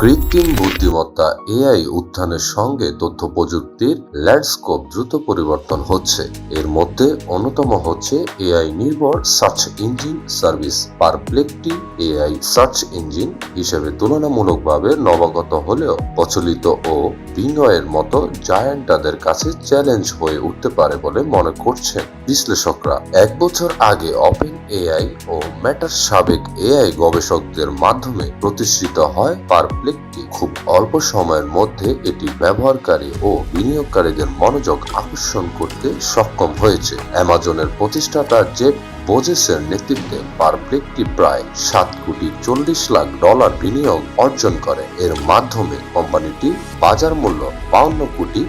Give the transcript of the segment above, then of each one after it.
কৃত্রিম বুদ্ধিমত্তা এআই উত্থানের সঙ্গে তথ্য প্রযুক্তির ল্যান্ডস্কেপ দ্রুত পরিবর্তন হচ্ছে। এর মধ্যে অন্যতম হচ্ছে এআই নির্ভর search engine service. Perplexity AI search engine হিসেবে তুলনামূলকভাবে নবাগত হলেও প্রচলিত ও বিনয়ের মতো জায়ান্টদের কাছে চ্যালেঞ্জ হয়ে উঠতে পারে বলে মনে করছেন বিশ্লেষকরা। 1 বছর আগে ওপেন এআই ও মেটার সাবেক এআই গবেষকদের মাধ্যমে প্রতিষ্ঠিত হয় পারপ্লেক্সটি। খুব অল্প সময়ের মধ্যে এটি ব্যবহারকারী ও বিনিয়োগকারীদের মনোযোগ আকর্ষণ করতে সক্ষম হয়েছে। অ্যামাজনের প্রতিষ্ঠাতা জেফ বেজোসের নেতৃত্বে পারপ্লেক্সটি প্রায় $7.40 কোটি বিনিয়োগ অর্জন করে। এর মাধ্যমে কোম্পানিটি বাজার মূল্য $52 কোটি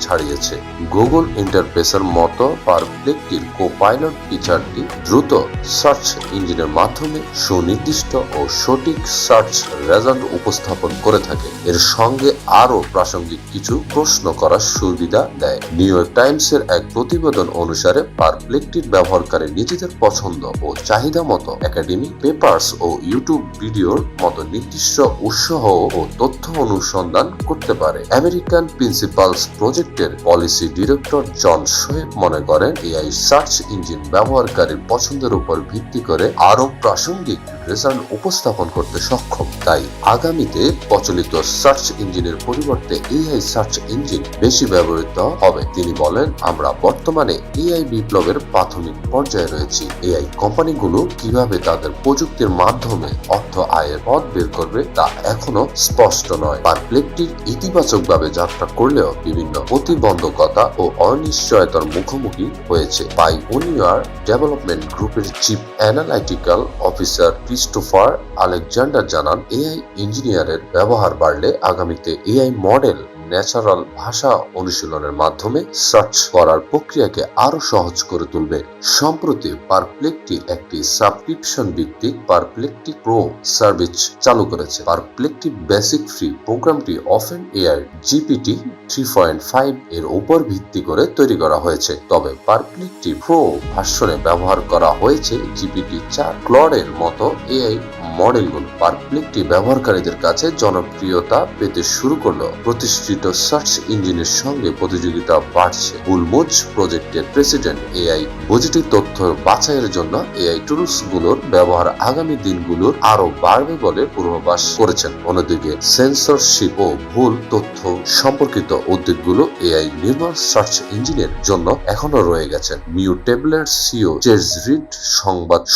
ছাড়িয়েছে। গুগল ইন্টারফেসের মতো পারপ্লেক্সটির কোপাইলট ফিচারটি দ্রুত সার্চ ইঞ্জিনের মাধ্যমে সুনির্দিষ্ট ও সঠিক সার্চ রেজাল্ট উপস্থাপন করে থাকে। এর সঙ্গে আরও প্রাসঙ্গিক কিছু প্রশ্ন করার সুবিধা দেয়। নিউ ইয়র্ক টাইমসের এক প্রতিবেদন অনুসারে পারপ্লেক্সটির ব্যবহারকারী নিজেদের পছন্দ ও চাহিদা মতো একাডেমিক পেপারস ও ইউটিউব ভিডিওর মতো নির্দিষ্ট উৎস ও তথ্য অনুসন্ধান করতে পারে। আমেরিকান প্রিন্সিপালস প্রজেক্টের পলিসি ডিরেক্টর জন শোয়েব মনে করেন, এআই সার্চ ইঞ্জিন ব্যবহারকারীর পছন্দের উপর ভিত্তি করে আরও প্রাসঙ্গিক রেজাল্ট উপস্থাপন করতে সক্ষম। তাই আগামীতে প্রচলিত সার্চ ইঞ্জিনের পরিবর্তে এআই সার্চ ইঞ্জিন বেশি ব্যবহৃত হবে। তিনি বলেন, আমরা বর্তমানে এআই বিপ্লবের প্রাথমিক পর্যায়ে রয়েছি। এআই কোম্পানিগুলো কিভাবে তাদের প্রযুক্তির মাধ্যমে অর্থ আয়ের পথ বের করবে তা এখনো স্পষ্ট নয়। পারপ্লেক্সটির ইতিবাচকভাবে যাত্রা করলেও বিভিন্ন প্রতিবন্ধকতা ও অনিশ্চয়তার মুখোমুখি হয়েছে। পাইওনিয়ার ডেভেলপমেন্ট গ্রুপের chief analytical officer Christopher Alexander জানান, এআই ইঞ্জিনিয়ারের ব্যবহার বাড়লে আগামীতে এআই মডেল ন্যাচারাল ভাষা অনুশীলনের মাধ্যমে সার্চ করার প্রক্রিয়াকে আরো সহজ করে তুলবে। সম্প্রতি পারপ্লেক্সটি একটি সাবস্ক্রিপশন ভিত্তিক পারপ্লেক্সটি প্রো সার্ভিস চালু করেছে। পারপ্লেক্সটি বেসিক ফ্রি প্রোগ্রামটি ওপেন এআই জিপিটি 3.5 এর উপর ভিত্তি করে তৈরি করা হয়েছে। তবে পারপ্লেক্সটি প্রো ভার্সনে ব্যবহার করা হয়েছে জিপিটি 4 ক্লডের মতো এআই মডেলগুলো। পারপ্লেক্সটি ব্যবহারকারীদের কাছে জনপ্রিয়তা পেতে শুরু করলো। প্রতিষ্ঠিত সার্চ ইঞ্জিনের সঙ্গে প্রতিযোগিতা বাড়ছে। বুলমোজ প্রজেক্টের প্রেসিডেন্ট এআই বাজেটের তথ্য বাছাইয়ের জন্য এআই টুলস গুলোর ব্যবহার আগামী দিনগুলোর আরো বাড়বে বলে পূর্বাভাস করেছেন। অন্যদিকে সেন্সরশিপ ও ভুল তথ্য সম্পর্কিত উদ্যোগগুলো এআই নির্ভর সার্চ ইঞ্জিনের জন্য এখনো রয়ে গেছেন। মিউটেবলের সিও চেজ রিড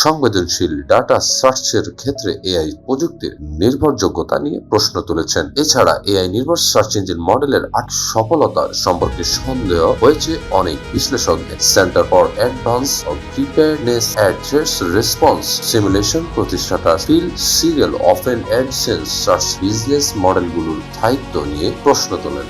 সংবেদনশীল ডাটা সার্চের ক্ষেত্রে এআই প্রযুক্তির নির্ভরযোগ্যতা নিয়ে প্রশ্ন তুলেছেন। এছাড়া এআই নির্ভর সার্চ ইঞ্জিন মডেলের সফলতার সম্পর্কে সন্দেহ হয়েছে অনেক বিশ্লেষকদের। Center for Advance of Preparedness and Threats Response Simulation প্রতিষ্ঠাতা Phil Siegel open AdSense search business মডেলগুলোর দায়িত্ব নিয়ে প্রশ্ন তোলেন।